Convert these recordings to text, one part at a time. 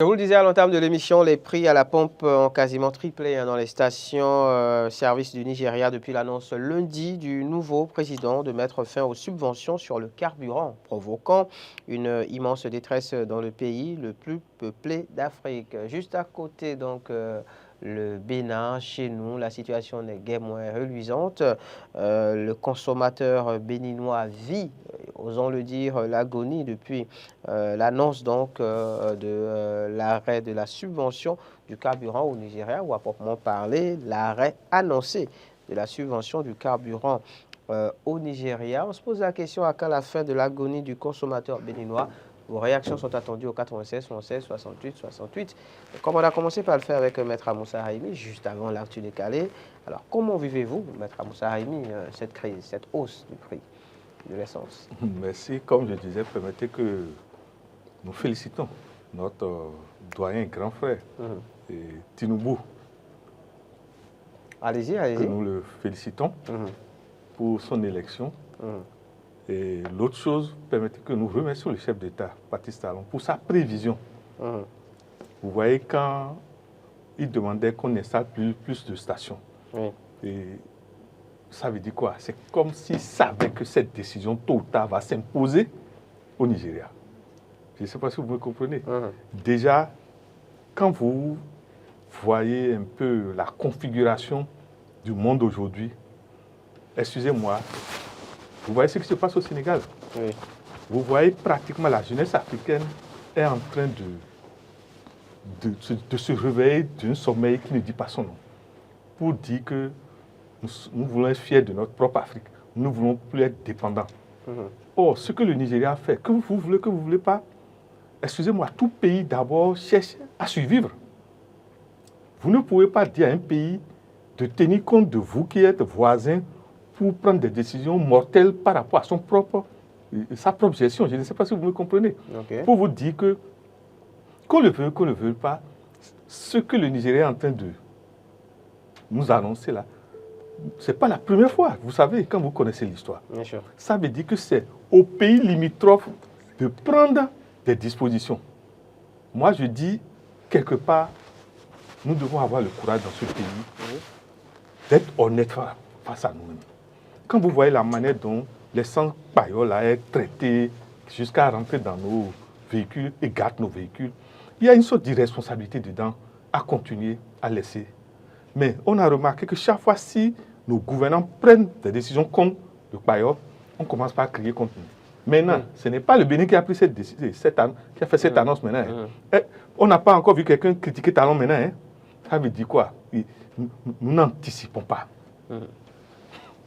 Je vous le disais à l'entame de l'émission, les prix à la pompe ont quasiment triplé dans les stations-service du Nigeria depuis l'annonce lundi du nouveau président de mettre fin aux subventions sur le carburant, provoquant une immense détresse dans le pays le plus peuplé d'Afrique. Juste à côté, donc, le Bénin, chez nous, la situation n'est guère moins reluisante. Le consommateur béninois vit, osons le dire, l'agonie depuis l'annonce donc de l'arrêt de la subvention du carburant au Nigeria, ou à proprement parler, l'arrêt annoncé de la subvention du carburant au Nigeria. On se pose la question à quand la fin de l'agonie du consommateur béninois. Vos réactions sont attendues au 96 76 68 68. Et comme on a commencé par le faire avec Maître Amoussa Haïmi, juste avant l'actu décalé, alors comment vivez-vous, Maître Amoussa Haïmi, cette crise, cette hausse du prix de l'essence? Merci. Comme je disais, permettez que nous félicitons notre doyen grand frère, Tinubu. Allez-y, allez-y. Nous le félicitons pour son élection. Et l'autre chose, permettez que nous remercions le chef d'État, Patrice Talon, pour sa prévision. Vous voyez, quand il demandait qu'on installe plus de stations, et ça veut dire quoi? C'est comme s'il savait que cette décision tôt ou tard va s'imposer au Nigeria. Je ne sais pas si vous me comprenez. Déjà, quand vous voyez un peu la configuration du monde aujourd'hui, excusez-moi, vous voyez ce qui se passe au Sénégal. Vous voyez pratiquement la jeunesse africaine est en train de se réveiller d'un sommeil qui ne dit pas son nom, pour dire que nous voulons être fiers de notre propre Afrique. Nous ne voulons plus être dépendants. Or, ce que le Nigeria fait, que vous voulez, que vous ne voulez pas, excusez-moi, tout pays d'abord cherche à survivre. Vous ne pouvez pas dire à un pays de tenir compte de vous qui êtes voisins pour prendre des décisions mortelles par rapport à sa propre gestion. Je ne sais pas si vous me comprenez. Pour vous dire que, qu'on le veut, qu'on ne le veut pas, ce que le Nigeria est en train de nous annoncer là, ce n'est pas la première fois. Vous savez, quand vous connaissez l'histoire, ça veut dire que c'est aux pays limitrophes de prendre des dispositions. Moi, je dis, quelque part, nous devons avoir le courage dans ce pays d'être honnêtes face à nous-mêmes. Quand vous voyez la manière dont l'essence paillole est traitée jusqu'à rentrer dans nos véhicules et gâte nos véhicules, il y a une sorte d'irresponsabilité dedans à continuer à laisser. Mais on a remarqué que chaque fois, si nos gouvernants prennent des décisions contre le paillole, on commence par crier contre nous. Maintenant, ce n'est pas le Bénin qui a pris cette décision, qui a fait cette annonce maintenant. On n'a pas encore vu quelqu'un critiquer Talon maintenant. Ça veut dire quoi? Nous n'anticipons pas.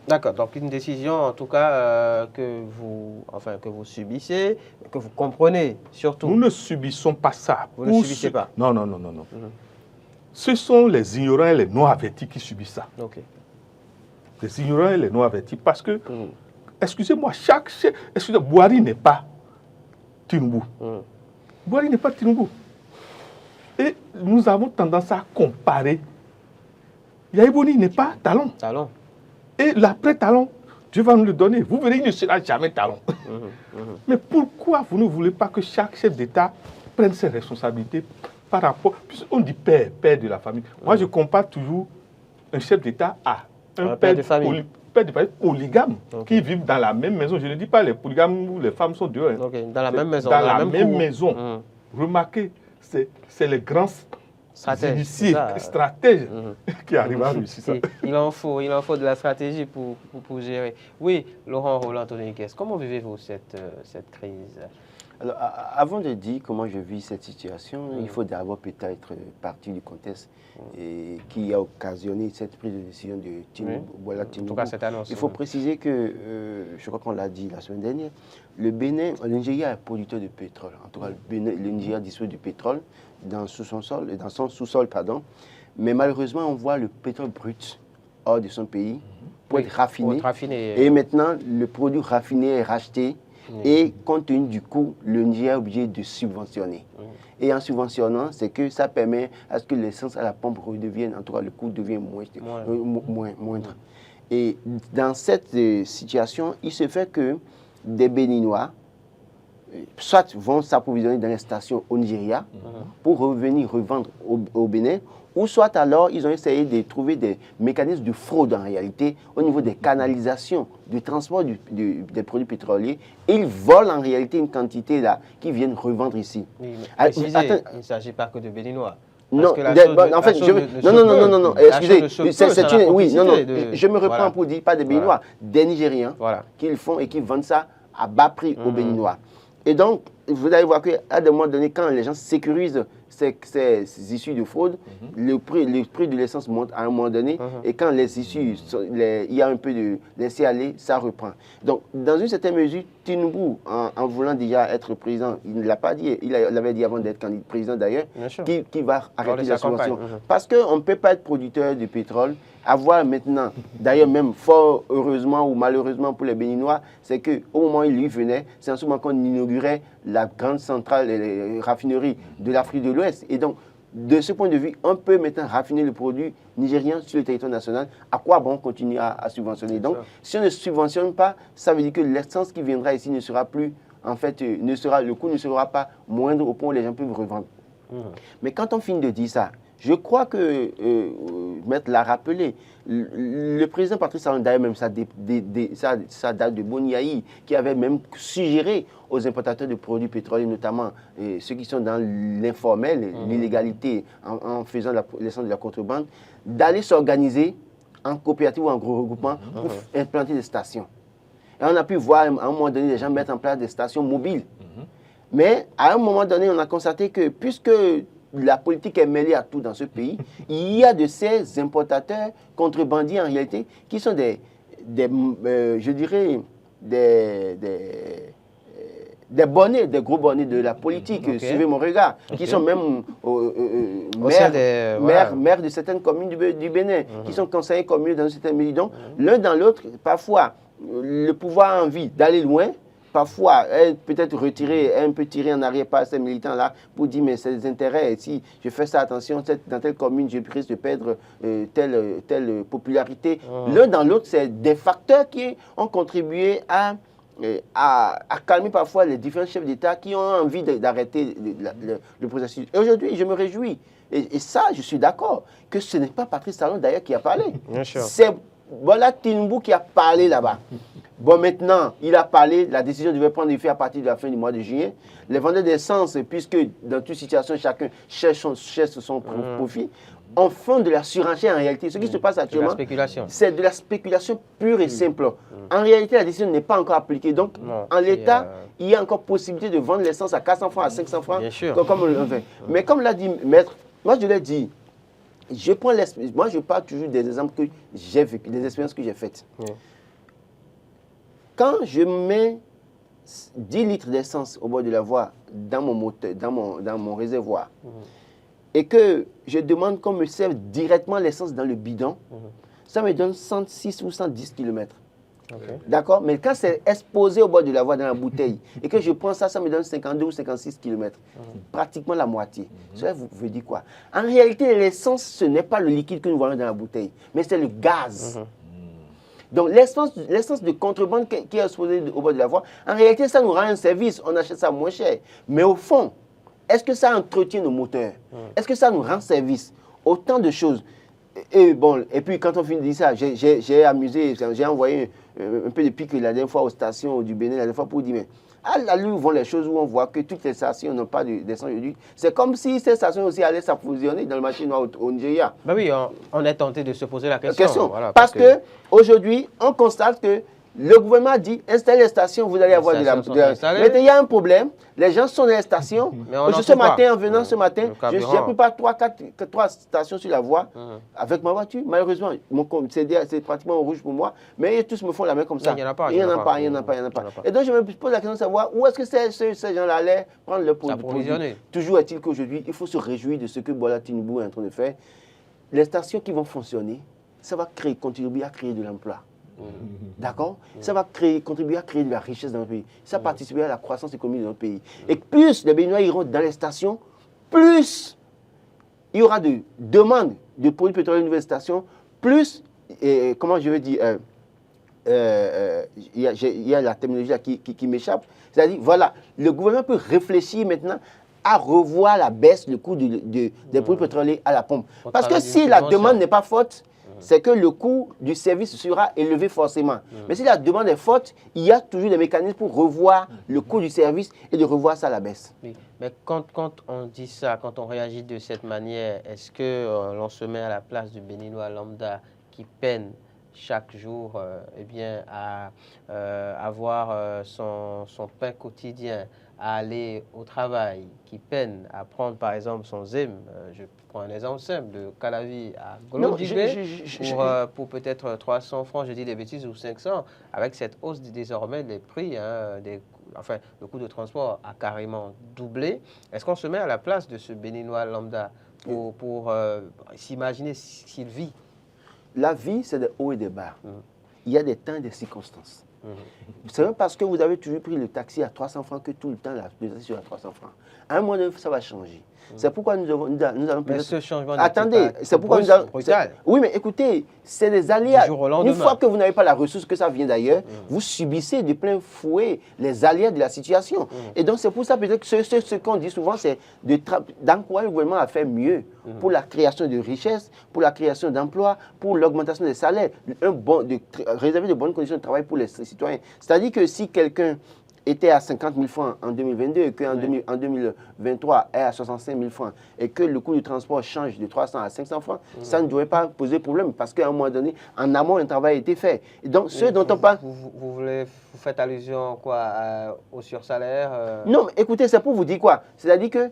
D'accord, donc une décision en tout cas que vous subissez, que vous comprenez surtout. Nous ne subissons pas ça. Vous ne subissez pas? Non. Ce sont les ignorants et les non-avertis qui subissent ça. Les ignorants et les non-avertis. Parce que, excusez-moi, Buhari n'est pas Tinubu. Buhari n'est pas Tinubu. Et nous avons tendance à comparer. Yaïbouni n'est pas Talon. Et l'après-Talon, Dieu va nous le donner. Vous verrez, il ne sera jamais Talon. Mais pourquoi vous ne voulez pas que chaque chef d'État prenne ses responsabilités par rapport... On dit père de la famille. Moi, je compare toujours un chef d'État à un père de famille polygame qui vivent dans la même maison. Je ne dis pas les polygames où les femmes sont dehors. Dans la même maison. Dans la même maison. Remarquez, c'est les grands stratèges qui arrivent à réussir ça. Il en faut de la stratégie pour gérer. Oui, Laurent Roland Tonniquez, comment vivez-vous cette crise? Alors, avant de dire comment je vis cette situation, il faut d'abord peut-être partir du contexte qui a occasionné cette prise de décision de Tinubu. Voilà, Tinubu. En tout cas, cette annonce. Il faut préciser que, je crois qu'on l'a dit la semaine dernière, le Nigeria est producteur de pétrole. En tout cas, le Nigeria dispose du pétrole dans son sous-sol, pardon. Mais malheureusement, on voit le pétrole brut hors de son pays pour être raffiné. Et maintenant, le produit raffiné est racheté. Et compte tenu du coût, le Nigeria est obligé de subventionner. Et en subventionnant, c'est que ça permet à ce que l'essence à la pompe redevienne, en tout cas le coût devient moindre. Et dans cette situation, il se fait que des Béninois soit vont s'approvisionner dans les stations au Nigeria pour revenir revendre au Bénin, ou soit alors ils ont essayé de trouver des mécanismes de fraude en réalité au niveau des canalisations, du transport des produits pétroliers. Et ils volent en réalité une quantité là qu'ils viennent revendre ici. Oui, Attends, il ne s'agit pas que de Béninois. Non, en fait, non, excusez, je me reprends pour dire pas des Béninois, des Nigériens qui le font et qui vendent ça à bas prix aux Béninois. Et donc, vous allez voir qu'à un moment donné, quand les gens sécurisent ces issues de fraude, le prix de l'essence monte à un moment donné, et quand les issues, il y a un peu de laisser-aller, ça reprend. Donc, dans une certaine mesure, Tinubu, en voulant déjà être président, il ne l'a pas dit, il l'avait dit avant d'être président d'ailleurs, qui va arrêter la subvention. Parce qu'on ne peut pas être producteur de pétrole, avoir maintenant, d'ailleurs même fort heureusement ou malheureusement pour les Béninois, c'est qu'au moment où il y venait, c'est en ce moment qu'on inaugurait la grande centrale, les raffineries de l'Afrique de l'Ouest. Et donc, de ce point de vue, on peut maintenant raffiner le produit nigérien sur le territoire national. À quoi bon continuer à subventionner? Donc, si on ne subventionne pas, ça veut dire que l'essence qui viendra ici ne sera plus, en fait, le coût ne sera pas moindre au point où les gens peuvent revendre. Mais quand on finit de dire ça, je crois que, Maître l'a rappelé, le président Patrice Talon, d'ailleurs même ça date de Boniaï, qui avait même suggéré aux importateurs de produits pétroliers, notamment ceux qui sont dans l'informel, l'illégalité, en faisant l'essence de la contrebande, d'aller s'organiser en coopérative ou en gros regroupement pour implanter des stations. Et on a pu voir à un moment donné les gens mettre en place des stations mobiles. Mais à un moment donné, on a constaté que puisque la politique est mêlée à tout dans ce pays, il y a de ces importateurs contrebandiers en réalité qui sont je dirais, des bonnets, des gros bonnets de la politique, suivez mon regard, qui sont même maires de certaines communes du Bénin, qui sont conseillers communaux dans certaines mesures. Donc, l'un dans l'autre, parfois, le pouvoir a envie d'aller loin. Parfois, peut-être un peu tirer en arrière par ces militants-là pour dire, mais c'est des intérêts. Si je fais ça, attention, dans telle commune, je risque de perdre telle popularité. L'un dans l'autre, c'est des facteurs qui ont contribué à calmer parfois les différents chefs d'État qui ont envie d'arrêter le processus. Et aujourd'hui, je me réjouis. Et ça, je suis d'accord, que ce n'est pas Patrice Talon d'ailleurs qui a parlé. C'est Tinubu qui a parlé là-bas. Bon, maintenant, il a parlé, la décision devait prendre effet à partir de la fin du mois de juillet. Les vendeurs d'essence, puisque dans toute situation, chacun cherche son profit, en font de la surenchère en réalité. Ce qui se passe actuellement, c'est de la spéculation pure et simple. En réalité, la décision n'est pas encore appliquée. Donc, en l'état, il y a encore possibilité de vendre l'essence à 400 francs, à 500 francs, comme on le fait. Mais comme l'a dit Maître, moi je l'ai dit, moi je parle toujours des exemples que j'ai vécu, des expériences que j'ai faites. Quand je mets 10 litres d'essence au bord de la voie dans mon moteur, dans mon réservoir, et que je demande qu'on me serve directement l'essence dans le bidon, ça me donne 106 ou 110 km. D'accord? Mais quand c'est exposé au bord de la voie dans la bouteille, et que je prends ça, ça me donne 52 ou 56 km. Pratiquement la moitié. Cela veut dire quoi? En réalité, l'essence, ce n'est pas le liquide que nous voyons dans la bouteille, mais c'est le gaz. Donc, l'essence de contrebande qui est exposée au bord de la voie, en réalité, ça nous rend un service. On achète ça moins cher. Mais au fond, est-ce que ça entretient nos moteurs? Est-ce que ça nous rend service? Autant de choses. Et puis, quand on finit de dire ça, j'ai amusé, j'ai envoyé un peu de pique la dernière fois aux stations du Bénin, la dernière fois pour dire, mais à l'allure où vont les choses, où on voit que toutes les stations n'ont pas d'essence aujourd'hui, c'est comme si ces stations aussi allaient s'approvisionner dans le marché noir au Nigeria. Ben oui, on est tenté de se poser la question. Voilà, parce que aujourd'hui, on constate que le gouvernement dit, installez les stations, vous allez avoir de la... Mais il y a un problème, les gens sont dans les stations. Ce matin, en venant ce matin, j'ai pris pas 3 stations sur la voie avec ma voiture. Malheureusement, c'est pratiquement au rouge pour moi, mais tous me font la main comme ça. Il n'y en a pas. Il n'y en a pas. Et donc, je me pose la question de savoir où est-ce que ces gens-là allaient prendre le produit. Toujours est-il qu'aujourd'hui, il faut se réjouir de ce que Bola Tinubu est en train de faire. Les stations qui vont fonctionner, ça va contribuer à créer de l'emploi. D'accord? Ça va contribuer à créer de la richesse dans le pays. Ça participera à la croissance économique de notre pays. Et plus les Béninois iront dans les stations, plus il y aura de demandes de produits pétroliers de nouvelles stations, plus, comment je veux dire, il y a la terminologie là qui m'échappe. C'est-à-dire, voilà, le gouvernement peut réfléchir maintenant à revoir la baisse du coût des produits pétroliers à la pompe. Parce que si la demande n'est pas forte, c'est que le coût du service sera élevé forcément. Mais si la demande est forte, il y a toujours des mécanismes pour revoir le coût du service et de revoir ça à la baisse. Oui. Mais quand on dit ça, quand on réagit de cette manière, est-ce que l'on se met à la place du Béninois lambda qui peine chaque jour eh bien, à avoir son pain quotidien, à aller au travail, qui peine à prendre par exemple son ZEM, je prends un exemple simple, de Calavi à Golondjibé, pour peut-être 300 francs, je dis des bêtises, ou 500, avec cette hausse désormais des prix, enfin le coût de transport a carrément doublé. Est-ce qu'on se met à la place de ce Béninois lambda pour s'imaginer s'il vit? La vie, c'est des hauts et des bas. Il y a des temps et des circonstances. C'est même parce que vous avez toujours pris le taxi à 300 francs que tout le temps, le taxi sera à 300 francs. À un moment donné, ça va changer. C'est pourquoi nous allons mais ce changement attendez, c'est pourquoi nous allons... brutal. Oui, mais écoutez, c'est des aléas. Une fois que vous n'avez pas la ressource, que ça vient d'ailleurs, vous subissez de plein fouet les aléas de la situation. Et donc, c'est pour ça peut-être que ce qu'on dit souvent, c'est d'encourager le gouvernement à faire mieux pour la création de richesses, pour la création d'emplois, pour l'augmentation des salaires, réserver de bonnes conditions de travail pour les citoyens. C'est-à-dire que si quelqu'un était à 50 000 francs en 2022 et qu'en en 2023 est à 65 000 francs et que le coût du transport change de 300 à 500 francs, ça ne devrait pas poser problème parce qu'à un moment donné, en amont, un travail a été fait. Et donc, ce dont on parle... Vous faites allusion quoi, au sursalaire Non, mais écoutez, c'est pour vous dire quoi? C'est-à-dire que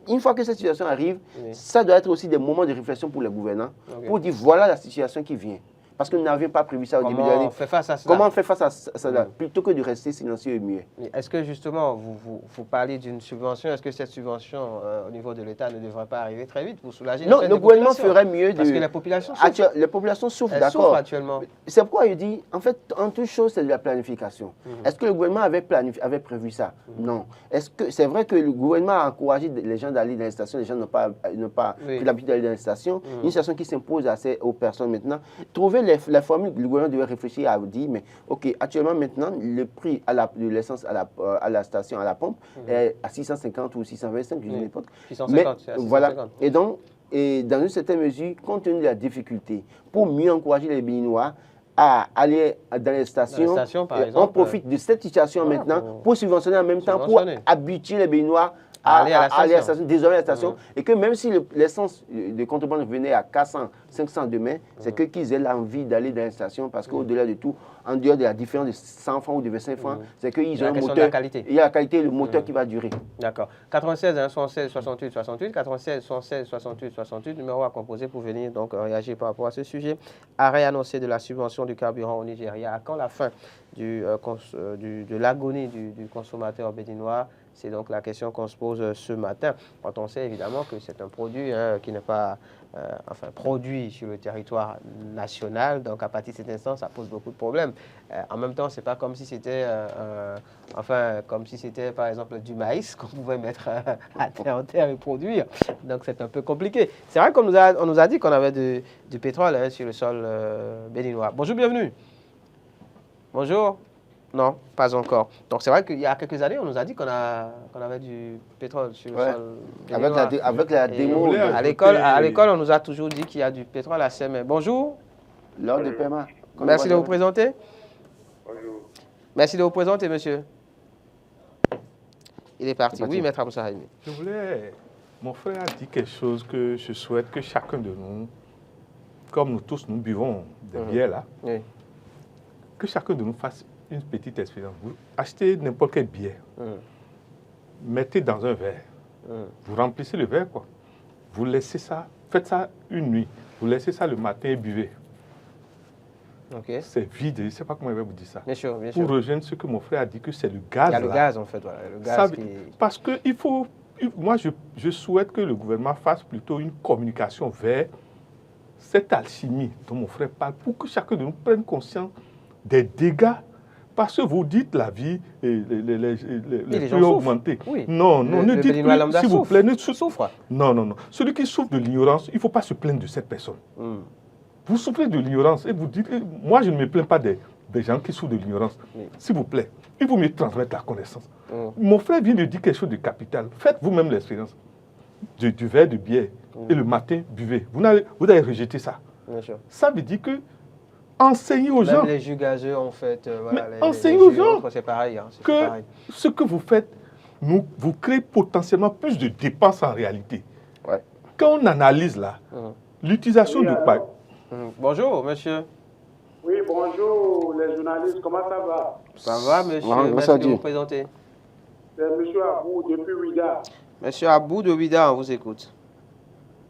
une fois que cette situation arrive, ça doit être aussi des moments de réflexion pour les gouvernants pour dire voilà la situation qui vient. Parce que nous n'avions pas prévu ça au début de l'année. Comment on fait face à ça? Comment on fait face à ça plutôt que de rester silencieux et muet? Est-ce que justement, vous parlez d'une subvention, est-ce que cette subvention au niveau de l'État ne devrait pas arriver très vite pour soulager Non, le gouvernement ferait mieux de... Parce que les populations souffrent. Les populations souffrent, d'accord. d'accord. Actuellement. C'est pourquoi je dis, en fait, en toute chose, c'est de la planification. Est-ce que le gouvernement avait prévu ça? Non. Est-ce que c'est vrai que le gouvernement a encouragé les gens d'aller dans les stations, les gens n'ont pas pris l'habitude d'aller dans les stations, une station qui s'impose aux personnes maintenant. Trouver la formule, le gouvernement devait réfléchir à dire, mais ok, actuellement maintenant, le prix de l'essence à la station, à la pompe, est à 650 ou 625, je ne sais pas. 650, c'est à 650. Voilà. Et donc, dans une certaine mesure, compte tenu de la difficulté, pour mieux encourager les Béninois à aller dans les stations, par exemple, on profite de cette situation maintenant pour subventionner en même temps, pour habituer les Béninois à aller à la station, désormais à la station, et que même si l'essence de contrebande venait à 400, 500 demain, c'est que qu'ils aient l'envie d'aller dans la station, parce qu'au-delà de tout, en dehors de la différence de 100 francs ou de 25 francs, c'est qu'ils ont un moteur, il y a la qualité et le moteur qui va durer. D'accord. 96 116 68 68, 96 116 68 68, numéro à composer pour venir donc réagir par rapport à ce sujet. Arrêt annoncé de la subvention du carburant au Nigeria. À quand la fin de l'agonie du consommateur béninois? C'est donc la question qu'on se pose ce matin, quand on sait évidemment que c'est un produit qui n'est pas produit sur le territoire national. Donc à partir de cet instant, ça pose beaucoup de problèmes. En même temps, ce n'est pas comme si c'était comme si c'était par exemple du maïs qu'on pouvait mettre à terre et produire. Donc c'est un peu compliqué. C'est vrai qu'on nous a dit qu'on avait du pétrole sur le sol béninois. Bonjour, bienvenue. Bonjour. Non, pas encore. Donc c'est vrai qu'il y a quelques années, on nous a dit qu'on avait du pétrole sur le sol béninois. Avec la démo. À l'école, on nous a toujours dit qu'il y a du pétrole à Sémé. Bonjour. Lors de paiement. Merci de vous présenter. Bonjour. Merci de vous présenter, monsieur. Il est parti. Oui, maître Amoussa Haïmi. Mon frère a dit quelque chose que je souhaite que chacun de nous, comme nous tous, nous buvons des bières là, que chacun de nous fasse une petite expérience. Vous achetez n'importe quelle bière, mettez dans un verre, vous remplissez le verre, quoi. Vous laissez ça, faites ça une nuit, vous laissez ça le matin et buvez. C'est vide, je ne sais pas comment je vais vous dire ça. Bien sûr. Pour rejoindre ce que mon frère a dit, que c'est le gaz. Il y a le gaz, en fait. Voilà, le gaz parce que moi, je souhaite que le gouvernement fasse plutôt une communication vers cette alchimie dont mon frère parle, pour que chacun de nous prenne conscience des dégâts. Parce que vous dites la vie, les prix ont augmenté. Oui. Non, ne dites plus, s'il vous plaît, ne souffre. Non. Celui qui souffre de l'ignorance, il ne faut pas se plaindre de cette personne. Vous souffrez de l'ignorance et vous dites, moi je ne me plains pas des des gens qui souffrent de l'ignorance. Oui. S'il vous plaît, il faut mieux transmettre la connaissance. Mon frère vient de dire quelque chose de capital. Faites vous-même l'expérience du verre de bière et le matin, buvez. Vous allez rejeter ça. Bien sûr. Ça veut dire que enseignez aux gens. Même les jus gazeux, en fait, voilà, enseignez aux gens c'est pareil. Hein, que pareil. ce que vous faites, vous créez potentiellement plus de dépenses en réalité. Ouais. Quand on analyse là, l'utilisation de paille. Bonjour, monsieur. Oui, bonjour les journalistes, comment ça va? Ça va, monsieur? Merci de vous présenter. C'est monsieur Abou depuis Ouida. Monsieur Abou de Ouida, on vous écoute.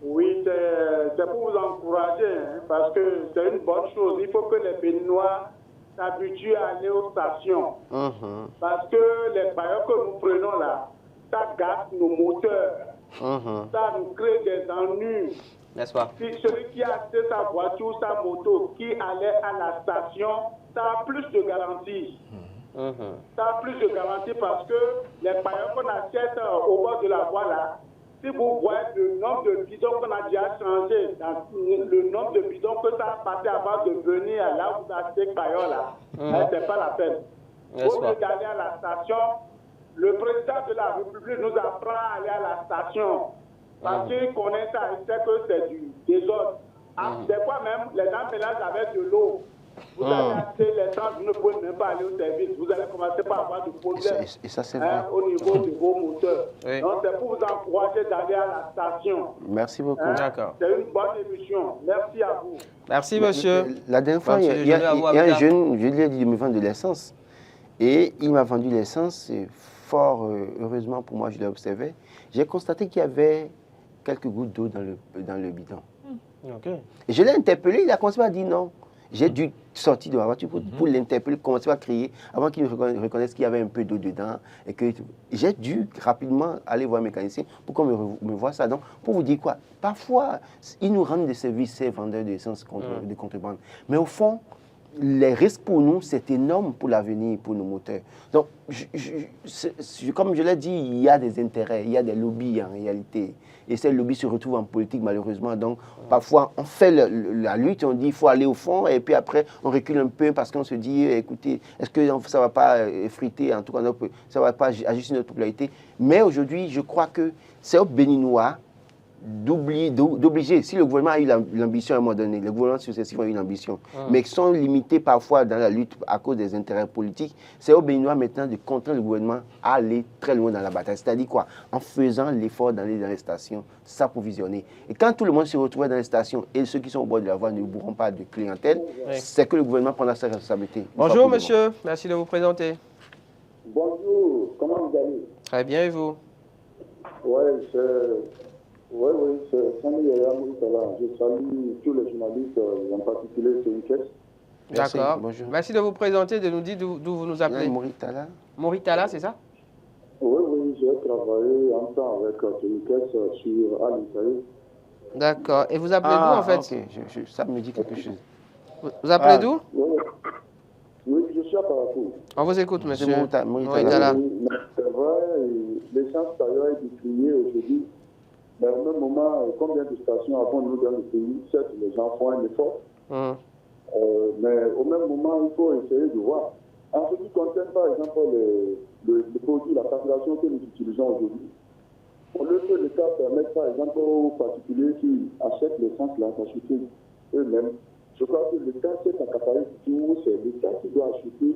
Oui, c'est pour vous encourager, hein, parce que c'est une bonne chose. Il faut que les Béninois s'habituent à aller aux stations. Parce que les bailleurs que nous prenons là, ça gâte nos moteurs. Ça nous crée des ennuis. N'est-ce pas? Celui qui a acheté sa voiture, sa moto, qui allait à la station, ça a plus de garantie. Ça a plus de garantie parce que les bailleurs qu'on achète au bord de la voie là, si vous voyez le nombre de bidons qu'on a déjà changé, le nombre de bidons que ça a passé avant de venir là où vous achetez bailleur là, c'est pas la peine. Au lieu d'aller à la station, le président de la République nous apprend à aller à la station. Parce qu'il connaît ça, il sait que c'est du désordre. Des fois même, les gens mélangent avec de l'eau. Vous allez acheter l'essence, vous ne pouvez même pas aller au service. Vous allez commencer par avoir du problème Et ça, c'est vrai. au niveau de vos moteurs. Donc c'est pour vous encourager d'aller à la station. Merci beaucoup. D'accord. C'est une bonne émission. Merci à vous. Merci, monsieur. La dernière fois, il y a un jeune, je lui ai dit de me vendre de l'essence. Et il m'a vendu l'essence. Fort heureusement pour moi, je l'ai observé. J'ai constaté qu'il y avait quelques gouttes d'eau dans le bidon. Et je l'ai interpellé, il a commencé à dire non. J'ai dû sortir de ma voiture pour l'interpeller, commencer à crier avant qu'il reconnaisse qu'il y avait un peu d'eau dedans. Et que j'ai dû rapidement aller voir un mécanicien pour qu'on me voie ça. Donc, pour vous dire quoi, parfois, ils nous rendent des services, ces vendeurs d'essence de contrebande. Mais au fond, les risques pour nous, c'est énorme pour l'avenir, pour nos moteurs. Donc, comme je l'ai dit, il y a des intérêts, il y a des lobbies en réalité. Et ces lobbies se retrouvent en politique, malheureusement. Donc, parfois, on fait la lutte, on dit qu'il faut aller au fond, et puis après, on recule un peu parce qu'on se dit, écoutez, est-ce que ça ne va pas effriter, en tout cas, ça ne va pas ajuster notre popularité. Mais aujourd'hui, je crois que c'est aux Béninois d'obliger, si le gouvernement a eu l'ambition à un moment donné, le gouvernement successif a eu l'ambition, mais qui sont limités parfois dans la lutte à cause des intérêts politiques, c'est aux Béninois maintenant de contraindre le gouvernement à aller très loin dans la bataille. C'est-à-dire quoi? En faisant l'effort d'aller dans les stations, s'approvisionner. Et quand tout le monde se retrouve dans les stations et ceux qui sont au bord de la voie ne bourront pas de clientèle, c'est que le gouvernement prendra sa responsabilité. Bonjour monsieur, merci de vous présenter. Bonjour, comment vous allez? Très bien, et vous? Oui, c'est Sani Yaya Mouritala. Je salue tous les journalistes, en particulier Céuquès. D'accord. Bonjour. Merci de vous présenter, de nous dire d'où vous nous appelez. Mouritala. Mouritala, c'est ça? Oui, j'ai travaillé en temps avec Céuquès sur Al-Isaï. D'accord. Et vous appelez d'où en fait? Ok, ça me dit quelque chose. Vous appelez d'où? Oui, je suis à Parakou. On vous écoute, monsieur. Mouritala. C'est vrai, l'essence d'ailleurs est décriée aujourd'hui. Mais au même moment, combien de stations avons-nous dans le pays? Certes, les gens font un effort. Mais au même moment, il faut essayer de voir. En ce qui concerne, par exemple, le produit, la facturation que nous utilisons aujourd'hui, au lieu que l'État permette, par exemple, aux particuliers qui achètent l'essence là, d'acheter eux-mêmes, je crois que l'État s'est accaparé du tout, c'est l'État qui doit acheter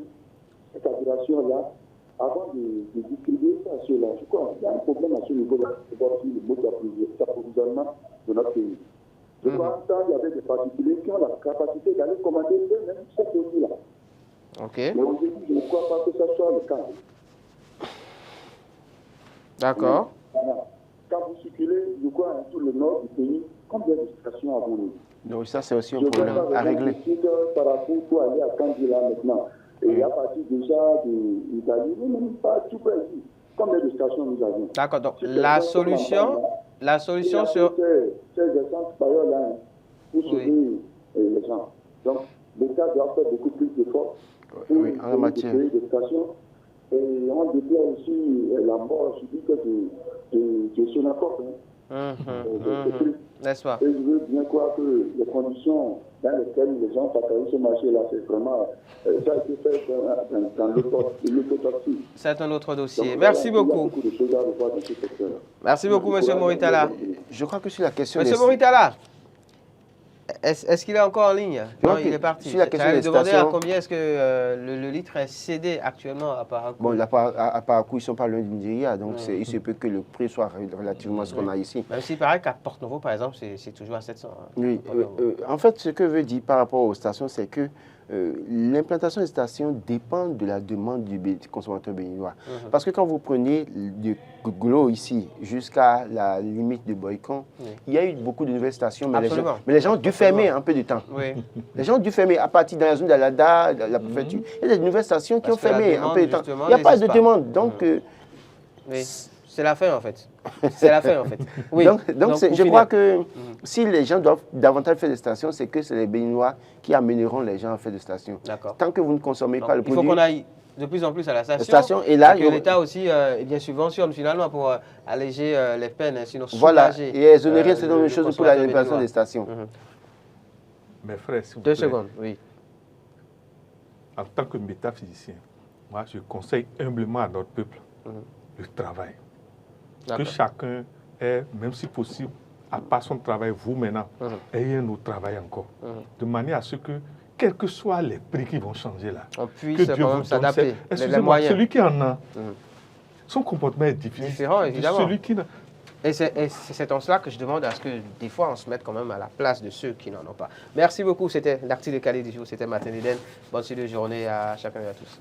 cette facturation-là avant de distribuer ça sur là. Je crois qu'il y a un problème à ce niveau-là, c'est voir si le mode d'approvisionnement de notre pays. Je crois qu'il y avait des particuliers qui ont la capacité d'aller commander eux-mêmes ce produit-là. Mais aujourd'hui, je ne crois pas que ça soit le cas. D'accord. Quand vous circulez, je crois, dans tout le nord du pays, combien de stations avons-nous? Donc ça, c'est aussi un problème à régler. Par rapport pour aller à Kandila maintenant. Et à partir déjà d'Italie, même pas tout près ici. Combien de stations nous avons? D'accord, donc la solution sur... Ces essences là pour sauver les gens. Donc, l'État doit faire beaucoup plus d'efforts pour en la matière. Des stations. Et on déplore aussi la mort subite de Sonacop. N'est-ce pas? Et je veux bien croire que les conditions dans lesquelles les gens partagent ce marché-là, c'est vraiment... ça a été fait dans l'autotaxi. C'est un autre dossier. Donc, merci voilà, beaucoup. Il y a beaucoup de choses à revoir dans ce secteur. Merci beaucoup, M. Moritala. Je crois que sur la question... M. Moritala, est-ce qu'il est encore en ligne? Non, il est parti. Sur la question des demander stations, à combien est-ce que le litre est cédé actuellement à Parakou? Bon, à Parakou, ils ne sont pas loin du Nigeria, donc il se peut que le prix soit relativement ce qu'on a ici. Même s'il paraît qu'à Porto-Novo, par exemple, c'est toujours à 700. Hein. Oui, en fait, ce que veut dire par rapport aux stations, c'est que l'implantation des stations dépend de la demande du consommateur béninois. Parce que quand vous prenez de Glo ici jusqu'à la limite de Boycon, il y a eu beaucoup de nouvelles stations, mais les gens ont dû fermer un peu de temps. Oui. Les gens ont dû fermer à partir de la zone d'Alada, la préfecture. Il y a des nouvelles stations qui ont fermé un peu de temps. Il n'y a pas de demande. Donc, c'est la fin en fait. C'est la fin en fait. Oui. Donc je crois que si les gens doivent davantage faire des stations, c'est que c'est les Béninois qui amèneront les gens à faire des stations. Tant que vous ne consommez pas le produit... Il faut qu'on aille de plus en plus à la station. Et là, que l'État aussi bien subventionne finalement pour alléger les peines, sinon voilà, soulager. Et exonérer ces choses pour l'implantation des stations. Mes frères, s'il vous Deux plaît. secondes, oui. En tant que métaphysicien, moi je conseille humblement à notre peuple le travail. Que chacun ait, même si possible, à part son travail, vous maintenant, ayez un autre travail encore. De manière à ce que, quels que soient les prix qui vont changer là, on puisse quand même s'adapter. Excusez-moi, celui qui en a, son comportement est différent, évidemment. Celui qui et c'est en cela que je demande à ce que des fois on se mette quand même à la place de ceux qui n'en ont pas. Merci beaucoup, c'était l'actu décalé du jour, c'était Martin Eden. Bonne suite de journée à chacun et à tous.